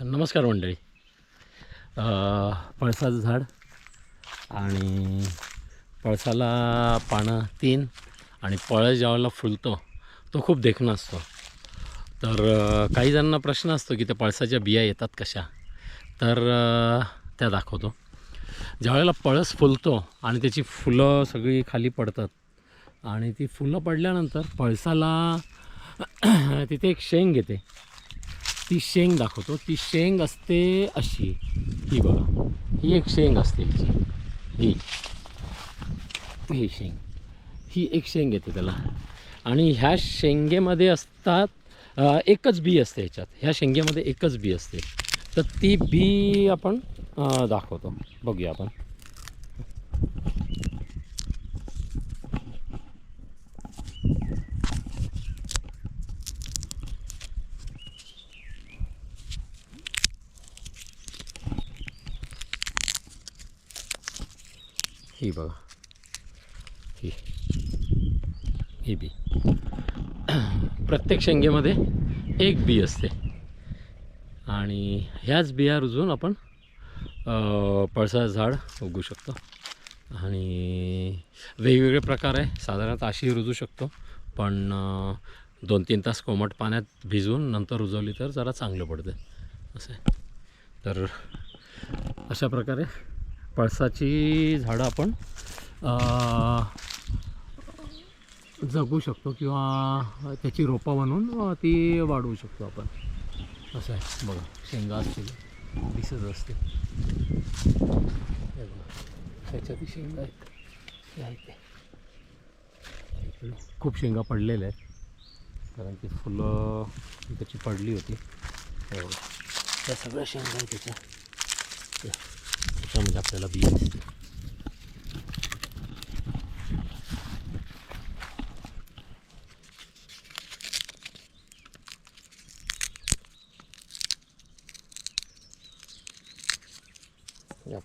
नमस्कार मंडळी. पळसाचं झाड आणि पळसाला पानं 3 आणि पळस ज्यावेळेला फुलतो तो खूप देखणा असतो. तर काही जणांना प्रश्न असतो की त्या पळसाच्या बिया येतात कशा, तर त्या दाखवतो. ज्यावेळेला पळस फुलतो आणि त्याची फुलं सगळी खाली पडतात आणि ती फुलं पडल्यानंतर पळसाला तिथे एक शेंग येते. ती शेंग दाखवतो. ती शेंग असते अशी, ही बघा, ही एक शेंग असते ही ही शेंग, ही एक शेंग येते त्याला. आणि ह्या शेंगेमध्ये असतात एकच बी असते. ह्या शेंगेमध्ये एकच बी असते. तर ती बी आपण दाखवतो, बघूया आपण. ही बघा, ही बी. प्रत्येक शेंगेमध्ये एक बी असते आणि ह्याच बिया रुजवून आपण पळसाचं झाड उगवू शकतो. आणि वेगवेगळे प्रकार आहे. साधारणतः अशी रुजू शकतो, पण 2-3 तास कोमट पाण्यात भिजवून नंतर रुजवली तर जरा चांगलं पडतं असं आहे. तर अशा प्रकारे पळसाची झाडं आपण जगू शकतो किंवा त्याची रोपं बनवून ती वाढवू शकतो आपण. असं आहे. बघा, शेंगा असतील, दिसत असते, त्याच्यातही शेंगा आहेत. हे आहेत ते खूप शेंगा पडलेल्या आहेत, कारण ती फुलं त्याची पडली होती. त्या सगळ्या शेंगा आहेत त्याच्यामध्ये आपल्याला बी दिसते. या